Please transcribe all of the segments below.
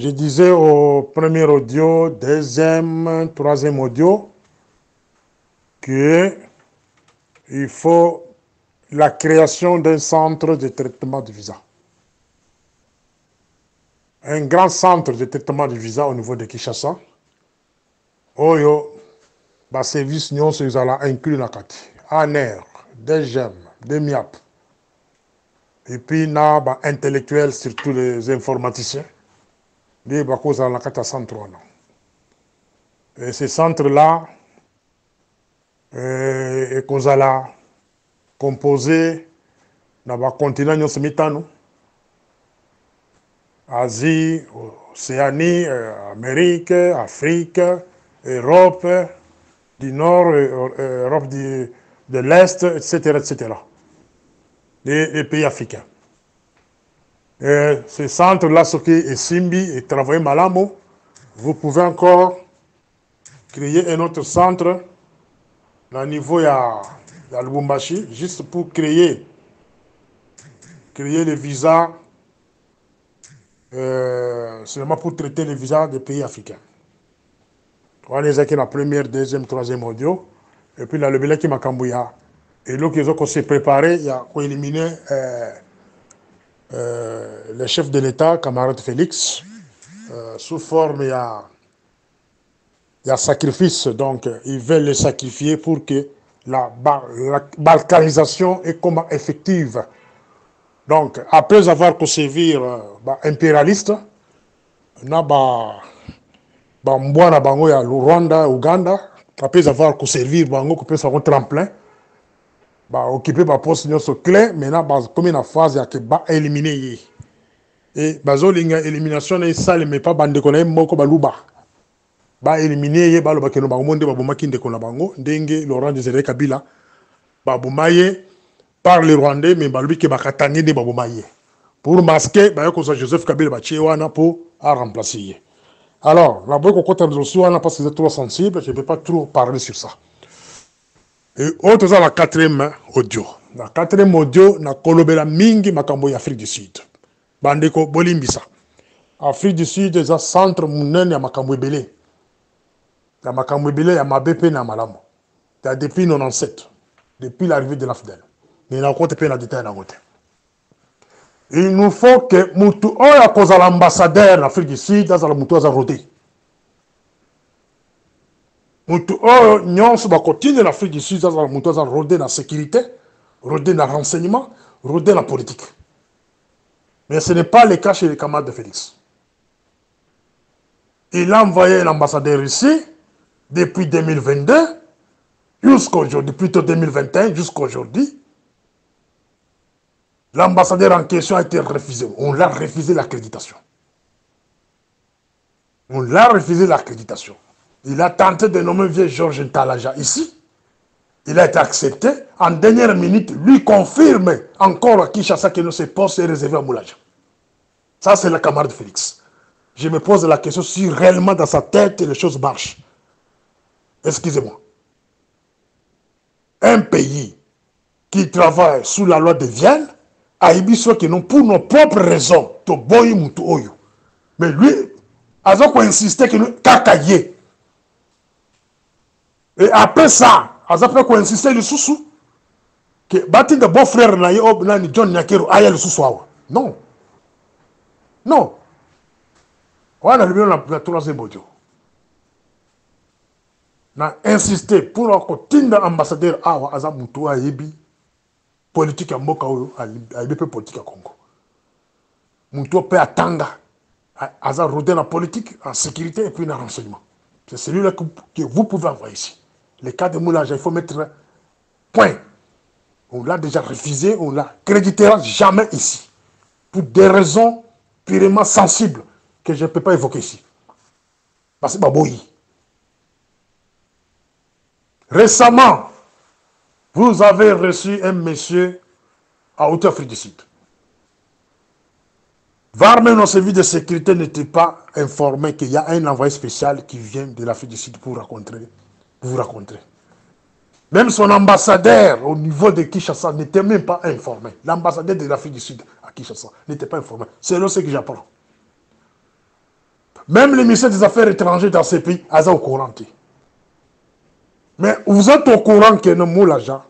Je disais au premier audio, deuxième, troisième audio, qu'il faut la création d'un centre de traitement de visa. Un grand centre de traitement de visa au niveau de Kinshasa. Oyo, ba service nyonso ezala inclus na kati. ANR, DGM, DEMIAP. Et puis, na ba intellectuels, surtout les informaticiens. Des bakos à la kata centre. Et ces centres-là, et kozala composé na ba continent nyonso mitano. Asie, Océanie, Amérique, Afrique, Europe du Nord, Europe de l'Est, etc., etc. Les pays africains. Et ce centre-là, ce qui est Simbi et travailler Malamo, vous pouvez encore créer un autre centre au niveau de Lubumbashi, juste pour créer les visas, seulement pour traiter les visas des pays africains. Voilà les la première, deuxième, troisième audio. Et puis là, le bilan qui m'a cambouillé. Et là, ils ont s'est préparé, il y a éliminé le chef de l'État, camarade Félix, sous forme, il y a sacrifice. Donc, ils veulent le sacrifier pour que la balkanisation est comme effective. Donc, après avoir conservé impérialiste, on a Mbwana bango ya Rwanda, Uganda, après avoir conservé bango, qu'on peut faire un tremplin, occuper ma poste nyonso clé, maintenant comme une phase ya que éliminer et bazolinga élimination et sale mais pas bande konaye moko baluba éliminer ye baloba keno bango nde babomaki ndeko na bango ndenge Laurent Désiré Kabila babomaye par les Rwandais mais balubi ke bakatanye nde babomaye pour masquer bayako Joseph Kabila batie wana pour remplacer. Alors, la boîte qu'on parce que c'est trop sensible, je ne peux pas trop parler sur ça. Et autre chose, la quatrième audio. La quatrième audio, na kolobela mingi makambo ya Afrique du Sud. Bandeko bolimbisa. Afrique du Sud, c'est un centre munene ya makambo ebele. Ya makambo ebele ya mabepe na malamo. Depuis 97, depuis l'arrivée de l'AFDEL. Mais na kote pe na détail na kote. Il nous faut que Moutou Oya cause l'ambassadeur en Afrique du Sud, dans la Moutou Oya rodé. Moutou Oya, nous sommes continue l'Afrique du Sud, dans la Moutou Oya rodé dans la sécurité, rodé dans le renseignement, rodé dans la politique. Mais ce n'est pas le cas chez les camarades de Félix. Il a envoyé l'ambassadeur ici, depuis 2022, jusqu'à aujourd'hui, plutôt 2021, jusqu'à aujourd'hui. L'ambassadeur en question a été refusé. On l'a refusé l'accréditation. On l'a refusé l'accréditation. Il a tenté de nommer vieux Georges Ntalaja ici. Il a été accepté. En dernière minute, lui confirme encore à Kinshasa que ce poste est réservé à Moulaja. Ça, c'est la camarade Félix. Je me pose la question si réellement dans sa tête les choses marchent. Excusez-moi. Un pays qui travaille sous la loi de Vienne, que non pour nos propres raisons, to boy mutu oyo. Mais lui, a insisté que nous kakaye. Et après ça, a insisté le sous que bâti de beau frère na ni John Nyakero aya le sous non. Non. Voilà le la troisième audio. Na insisté pour continuer ambassadeur awa aza mutu ayebi politique à Mboka à l'IBP politique à Congo. Moutou peut attendre à rodé la politique, en sécurité et puis en renseignement. C'est celui-là que vous pouvez envoyer ici. Le cas de Moulage, il faut mettre point. On l'a déjà refusé, on ne l'a créditera jamais ici. Pour des raisons purement sensibles que je ne peux pas évoquer ici. Parce que Baboui. Récemment, vous avez reçu un monsieur à Haute-Afrique du Sud. Même nos services de sécurité n'étaient pas informés qu'il y a un envoyé spécial qui vient de l'Afrique du Sud pour vous rencontrer. Même son ambassadeur au niveau de Kinshasa n'était même pas informé. L'ambassadeur de l'Afrique du Sud à Kinshasa n'était pas informé. C'est là ce que j'apprends. Même le ministère des Affaires étrangères dans ces pays, ils sont au courant. Mais vous êtes au courant que nous avons l'argent.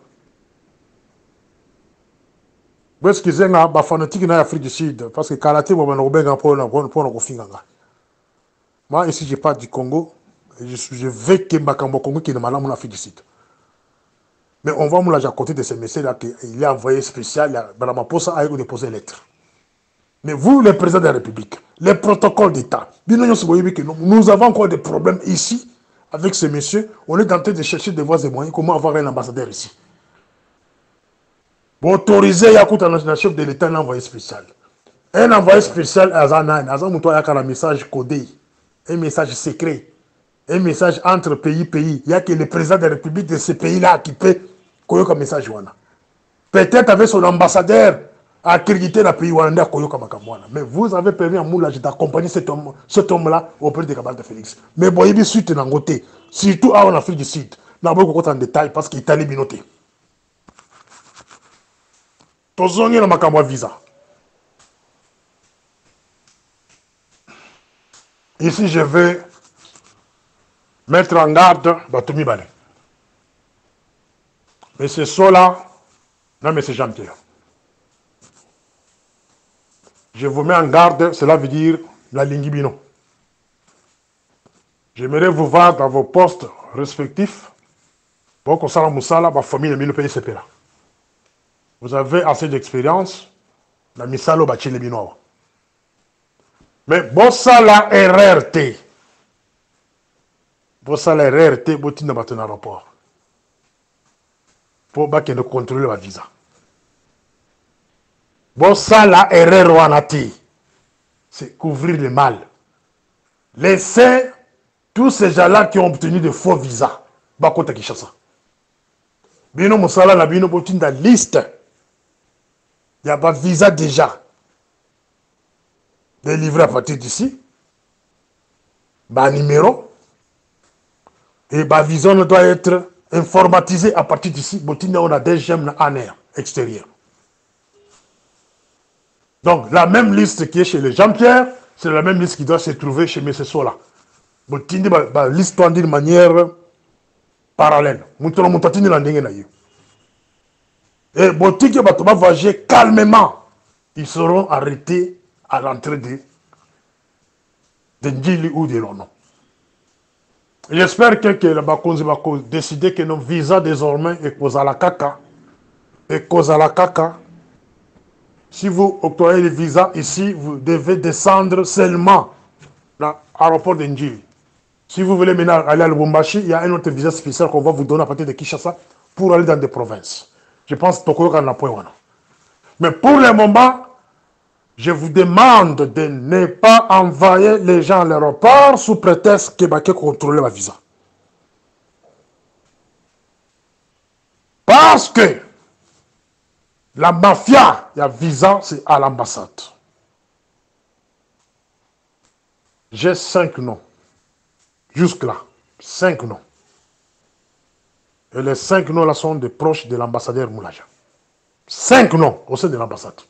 Vous excusez moi, les fanatiques en Afrique du Sud, parce que karaté, moi, ici, je parle du Congo, et je veux que Makambo Congo qui est malade en Afrique du Sud. Mais on va me à côté de ces messieurs-là, qu'il est envoyé spécial, Ramaphosa a déposé lettre. Mais vous, le président de la République, les protocoles d'État, nous avons encore des problèmes ici, avec ces messieurs. On est en train de chercher des voies et moyens, comment avoir un ambassadeur ici. Pour autoriser un chef de l'État un envoyé spécial. Un envoyé spécial, un message codé, un message secret, un message entre pays. Il n'y a que le président de la République de ce pays-là qui peut connaître un message. Peut-être avec son ambassadeur à accréditer le pays Rwanda. Mais vous avez permis à Moulage d'accompagner cet homme-là auprès de Kabal de Félix. Mais bon, il y a suite dans côté, surtout en Afrique du Sud. Nous avons en détail parce qu'il est allé binoté. Tozongi na makambo visa. Ici, je vais mettre en garde Batoumi Bale. Mais c'est cela, non mais c'est Jean-Pierre. Je vous mets en garde, cela veut dire la Lingibino. J'aimerais vous voir dans vos postes respectifs. Bon, comme ça, la famille de Milo PSP là. Vous avez assez d'expérience. La misalo bachile binoa. Mais bon ça la RRT. Bon ça la RRT botina baton aéroport. Pour pas qu'elle ne contrôle la visa. Bon ça la RR wanati. C'est couvrir le mal. Laissez tous ces gens-là qui ont obtenu de faux visas. Bakota Kishasa. Bino Moussala na bino botinda liste. Il y a pas de visa déjà délivré à partir d'ici. Bah numéro. Et bah visa doit être informatisé à partir d'ici. Botinda on a des gemmes en air extérieur. Donc la même liste qui est chez les Jean-Pierre, c'est la même liste qui doit se trouver chez M. Sola. Botinda liste d'une manière parallèle. Moutono moutatini la ndenge na yo. Et Botiki va voyager calmement. Ils seront arrêtés à l'entrée de Ndjili ou de Lono. J'espère que la Bakonzi va décider que nos visas désormais est Kozala Kaka. Et Kozala Kaka, si vous octroyez les visas ici, vous devez descendre seulement à l'aéroport de Ndjili. Si vous voulez maintenant aller à Lubumbashi, il y a un autre visa spécial qu'on va vous donner à partir de Kinshasa pour aller dans des provinces. Je pense que Tokyo n'a point. Mais pour le moment, je vous demande de ne pas envoyer les gens à l'aéroport sous prétexte que Baké contrôle la visa. Parce que la mafia, il y a visa, c'est à l'ambassade. J'ai 5 noms. Jusque-là, 5 noms. Et les 5 noms-là sont des proches de l'ambassadeur Moulaja. 5 noms au sein de l'ambassade.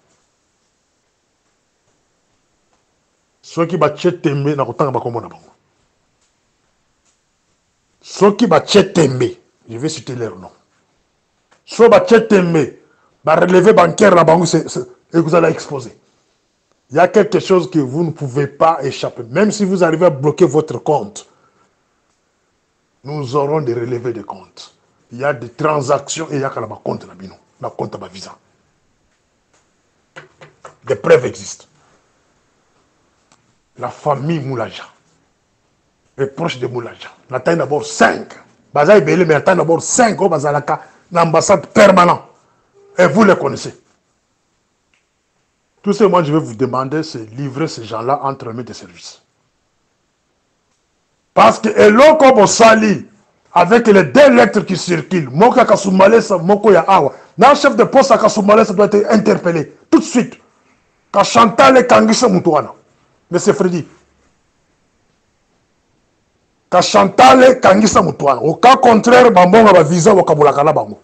Ceux qui battent Tembe, na kotanga bakombo na bango. Ceux qui battent Tembe, je vais citer leur nom. Ceux qui battent Tembe, ba relevé bancaire na bango, et vous allez exposer. Il y a quelque chose que vous ne pouvez pas échapper. Même si vous arrivez à bloquer votre compte, nous aurons des relevés de comptes. Il y a des transactions et il y a qu'à la compte na bino, la compte à visa. Des preuves existent. La famille Moulaja, les proches de Moulaja, on attend d'abord 5. Baza Ibele, mais on attend d'abord 5 au Bazalaka, l'ambassade permanente. Et vous les connaissez. Tout ce que moi je vais vous demander, c'est livrer ces gens-là entre les mains des services. Parce que Eloko Bosali, avec les 2 lettres qui circulent, Moka Kasoumalesa, Moko ya Awa, le chef de poste à Kasoumalesa doit être interpellé tout de suite. Quand Chantal et Kangisa Moutouana, Monsieur Freddy. Quand Chantal et Kangisa Moutouana, au cas contraire, Bambon a visa au Kabulakana Bango.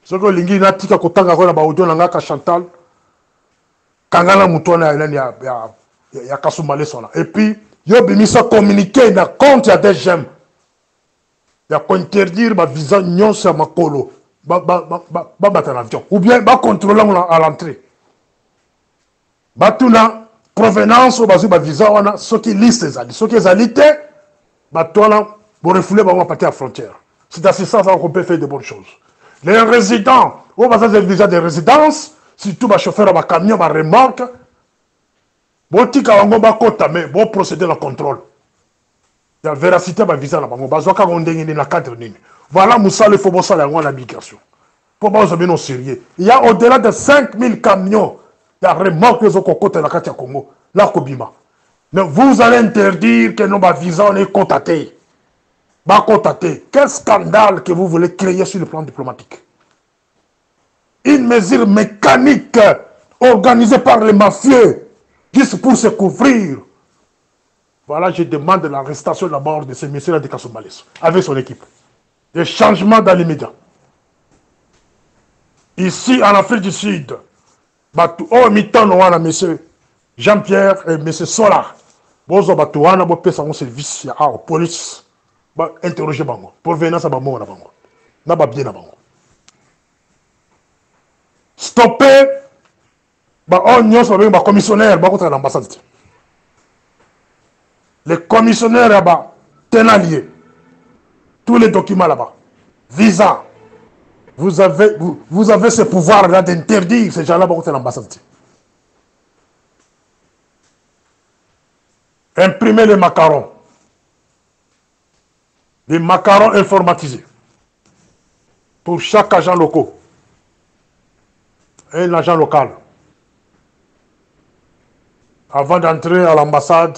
Ce que Lingi n'a Kotanga Kona Baoudio Nanga Chantal, Kangana Moutouana, il y a Kasumale là. Et puis, il y a un communiqué dans compte, il y a des gemmes. Il y a interdire ma visa non sur ma colo. Battre l'avion. Ou bien, contrôler à l'entrée. Batuna, provenance, ou basu, visa, ceux qui listent les alliés. Ceux qui les alliés, batona, pour refouler, on va partir à la frontière. C'est à ce sens qu'on peut faire de bonnes choses. Les résidents, on va faire des visas de résidence, surtout les chauffeurs à camion, à remorque, bon, tika wango ba kota mais bon procéder le contrôle. Il y a véracité ba visa la bango bazo ka ngondenge ni na cadre nini. Voilà Moussa le faut ça la ngona migration. Pour pas se bien sérieux. Il y a au-delà de 5000 camions, il y a remorque les autres côté la Katia Congo, la Kobima. Mais vous allez interdire que nos visa on est contacté. Ba contacté. Quel scandale que vous voulez créer sur le plan diplomatique. Une mesure mécanique organisée par les mafieux juste pour se couvrir. Voilà, je demande l'arrestation d'abord de ce monsieur-là de Kasumale avec son équipe. Des changements dans les médias. Ici, en Afrique du Sud, oh, mi-temps, monsieur Jean-Pierre et monsieur Sola, bozo batouana, bo pesa mon service à la police, interroger bango, pour venir à bango na bango, na ba bien na bango. Stopper, on y a un commissionnaire, contre l'ambassade. Les commissionnaires là-bas, tenalier, tous les documents là-bas, visa, vous avez ce pouvoir-là d'interdire ces gens-là contre l'ambassade. Imprimer les macarons informatisés pour chaque agent local. Un agent local. Avant d'entrer à l'ambassade,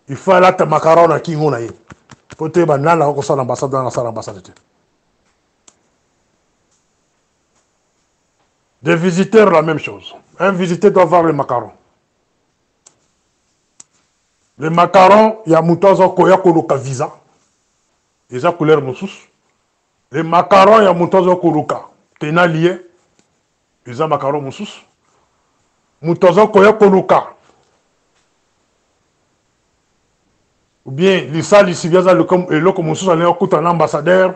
il faut aller à macaron à qui on a eu. Pour te dire, l'ambassade dans la salle d'ambassade. Des visiteurs, la même chose. Un visiteur doit voir les macarons. Les macarons, il y a Moutazo Koya Koluka visa. Ils ont couleur moussous. Les macarons, il y a Moutazo Koluka. Tena lié. Ils ont macarons moussous. Moutazo Koya Koluka. Ou bien, l'ISA, l'ISIVIAZA, le Lokomoussous, allait écouter un ambassadeur,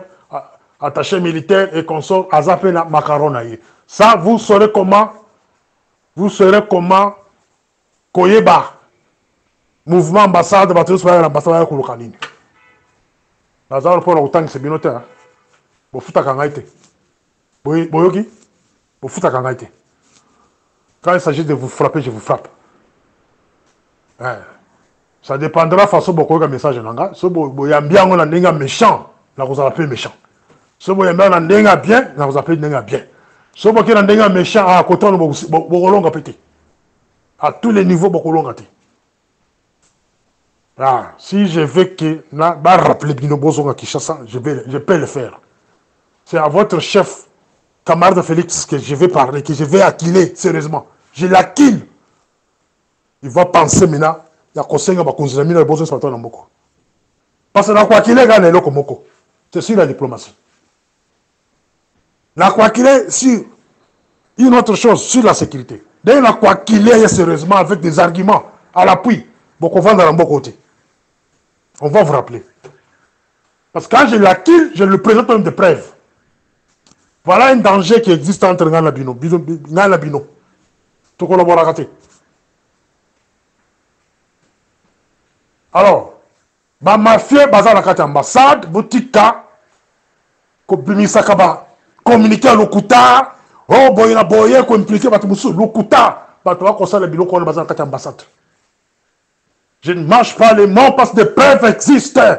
attaché militaire et consort, à zapper la macaron. Ça, vous saurez comment, Koyeba, mouvement ambassade, va tous faire l'ambassade à Kouloukanine. Lazare pour autant que c'est bien noté. Vous foutez à Kangaïté. Boyogi, vous foutez à Kangaïté. Quand il s'agit de vous frapper, je vous frappe. Ça dépendra de la façon dont vous avez un message. Si vous avez bien un méchant, vous appelez méchant. Si vous avez un bien, vous appelez bien. Si vous avez un méchant, à côté, vous allez péter. À tous les niveaux, vous allez péter. Si je veux que rappeler Binobozo Kishasa, je peux le faire. C'est à votre chef, camarade Félix, que je vais parler, que je vais acquiler sérieusement. Je l'acquille. Il va penser maintenant. Il y a conseil à considérer le besoin de la Moko. Parce que la quoi qu'il est, il y a le Moko. C'est sur la diplomatie. La quoi qu'il est, sur une autre chose, sur la sécurité. Dès la quoi qu'il est, sérieusement, avec des arguments à l'appui, beaucoup vont dans le côté. On va vous rappeler. Parce que quand je l'acquille, je le présente comme des preuves. Voilà un danger qui existe entre Ngana Bino. Ngana Bino. Tout collaborateur. Alors, ma mafia baza la carte ambassade, botika, kobimisaka communiquer à l'okuta, oh boyena boye ko impliquer batumusu l'okuta, batwa ko sala biloko na baza la carte ambassade. Je ne mange pas les mots parce que des preuves existent.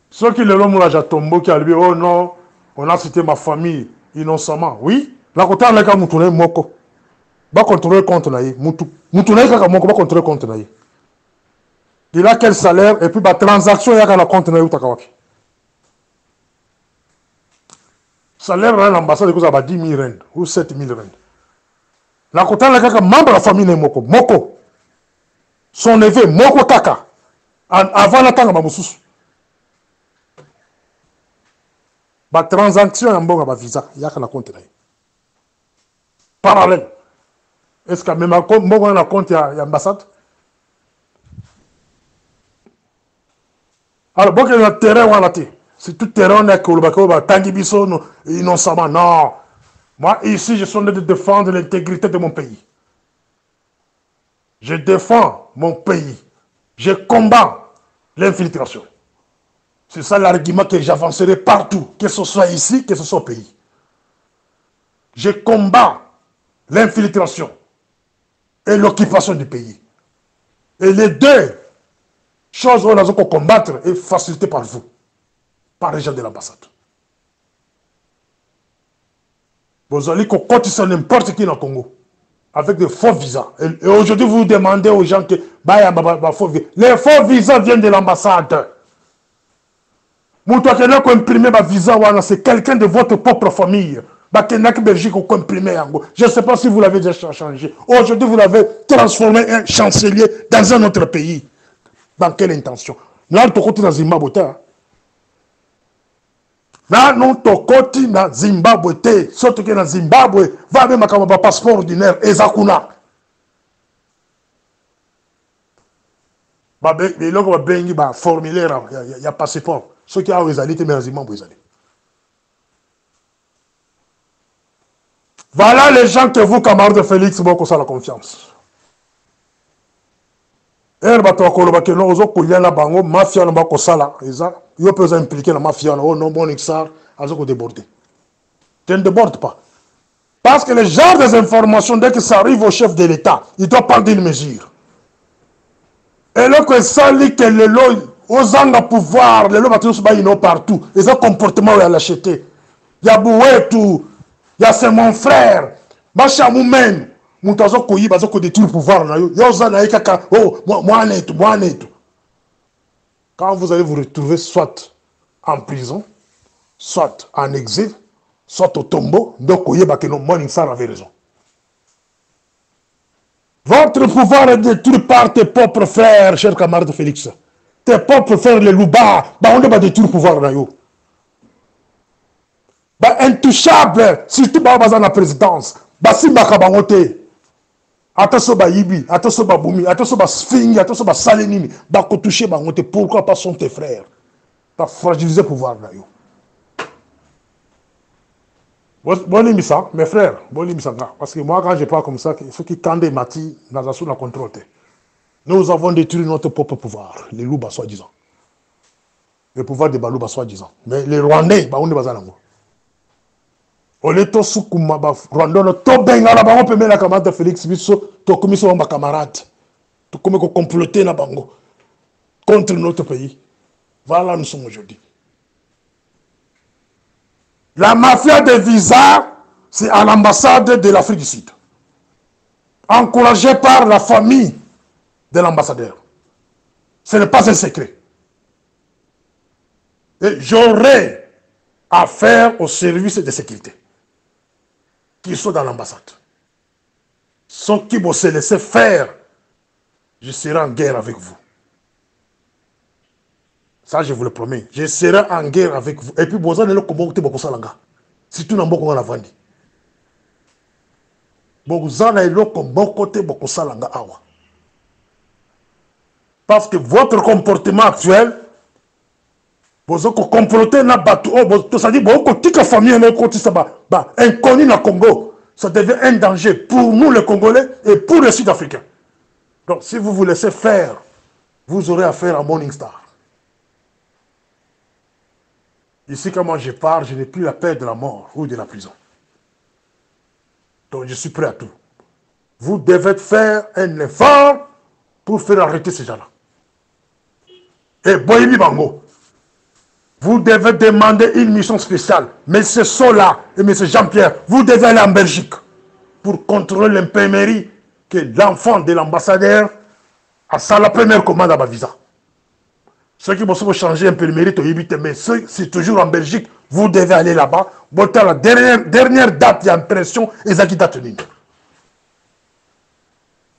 Ceux qui le l'ont moulage tombeau qui a dit oh non, on a cité ma famille innocemment. Oui, la côté on a qu'à moutourner moko. Va contrôler compte naïe. Moutourner kaka moko va contrôler compte naïe. Il a quel salaire et puis la transaction il y a la compte naïe ou takawaki. Salaire dans l'ambassade il y a 10 000 rand ou 7 000 rand. La côté on a qu'à membre de la famille naïe moko. Moko. Son neveu moko kaka. Avant la tanga mamoussous. La transaction en bon visa, il y a un compte. Parallèle. Est-ce que même on a compte l'ambassade? Alors, bon, il y a terrain, on a c'est tout terrain, on a que Tanguy Bisso, innocemment. Non. Moi, ici, je suis en train de défendre l'intégrité de mon pays. Je défends mon pays. Je combats l'infiltration. C'est ça l'argument que j'avancerai partout, que ce soit ici, que ce soit au pays. Je combats l'infiltration et l'occupation du pays. Et les deux choses qu'on a combattre et facilitées par vous, par les gens de l'ambassade. Vous allez cotiser n'importe qui dans le Congo, avec de faux visas. Et aujourd'hui, vous demandez aux gens que les faux visas viennent de l'ambassade. C'est quelqu'un de votre propre famille. Je ne sais pas si vous l'avez déjà changé. Aujourd'hui, vous l'avez transformé en chancelier dans un autre pays. Dans quelle intention? Là, tu es dans Zimbabwe. Là, nous sommes dans Zimbabwe. Surtout que dans Zimbabwe, va même avec un passeport ordinaire. Ezakuna. Il y a un formulaire, il y a un passeport. Ceux qui ont les alliés, mais en Zimbabwe, ils allaient. Voilà les gens que vous, camarades de Félix, vous avez la confiance. Et vous avez que nous avons la bango, mafia, nous avons ça. Vous pouvez impliquer la mafia, nous avons bon exar, vous avez débordé. Tu ne débordes pas. Parce que les gens des informations, dès que ça arrive au chef de l'État, il doit prendre une mesure. Et là, que ça dit que les lois, aux angles pouvoir, les lois sont partout. Ils ont un comportement où ils l'acheter. Il y a Bouetou, il y a c'est mon frère. Bacha Moumen, Moutazo Koyi, Bazoko détruire le pouvoir. Quand vous allez vous retrouver soit en prison, soit en exil, soit au tombeau, donc Koyi Bakeno Moningsar avait raison. Votre pouvoir est détruit par tes propres frères, cher camarade Félix. Tes propres frères, les loupas, on va détruire le pouvoir. Intouchable, surtout dans la présidence. Si Bakabangote, attention Bayibi, attention Baboumi, attention Basfingi, attention Basalenimi, Bakotouché Bangote, pourquoi pas sont tes frères? Tu as fragilisé le pouvoir. Bon émission, mes frères, bon émission. Parce que moi, quand je parle comme ça, ceux qui candent des matis, nous avons le contrôle. Nous avons détruit notre propre pouvoir, les loups, soi-disant. Le pouvoir des Balouba, soi-disant. Mais les Rwandais, on est pas là. On est tous sous Koumaba, Rwanda, on peut mettre la camarade de Félix Bisso, tu as commis sur ma camarade. Tu as commis comploter na bango contre notre pays. Voilà, nous sommes aujourd'hui. La mafia des visas, c'est à l'ambassade de l'Afrique du Sud. Encouragée par la famille de l'ambassadeur. Ce n'est pas un secret. Et j'aurai affaire aux services de sécurité qui sont dans l'ambassade. Ceux qui vont se laisser faire, je serai en guerre avec vous. Ça, je vous le promets. Je serai en guerre avec vous. Et puis, vous allez le combattre beaucoup ça langa. Si tout n'a pas beaucoup la vendre. Vous allez le combattre beaucoup ça langa awa. Parce que votre comportement actuel, vous allez comploter na bateau. Ça dit beaucoup de famille inconnu na Congo. Ça devient un danger pour nous les Congolais et pour les Sud-Africains. Donc, si vous vous laissez faire, vous aurez affaire à Morning Star. Ici, quand moi je pars, je n'ai plus la peur de la mort ou de la prison. Donc, je suis prêt à tout. Vous devez faire un effort pour faire arrêter ces gens-là. Et Boyimi Bango, vous devez demander une mission spéciale. M. Sola et M. Jean-Pierre, vous devez aller en Belgique pour contrôler l'imprimerie que l'enfant de l'ambassadeur a ça la première commande à ma visa. Ceux qui vont changer un peu le mérite, mais c'est toujours en Belgique, vous devez aller là-bas. La dernière date d'impression, et ça qui date une.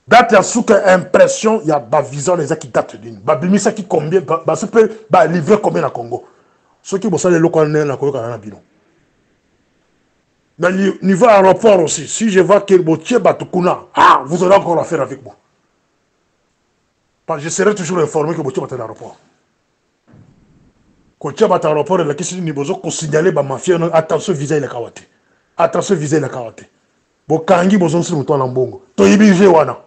Date ya souka impression, il y a ma visa, les qui date une. Bimisa qui combien, ça peut livrer combien à Congo. Ceux qui vont aller le Congo, na Congo, na bino. Dans le niveau aéroport aussi, si je vois que Botier Batukuna, vous aurez encore affaire avec moi. Parce que je serai toujours informé que Botier Batukuna à l'aéroport. Quand tu as à l'aéroport, la question du niveau, qu'on signale ma mafia, attention, visa il est kawate. Attention, visa il est kawate. Bon, Kangi, besoin sur le toit l'ambongo. Toyibi, j'ai wana.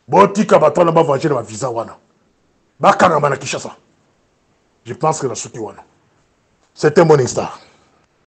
Botika Batana va venger ma visa wana. Bakanga Manakishasa. Je pense que la souki wana. C'était mon instant.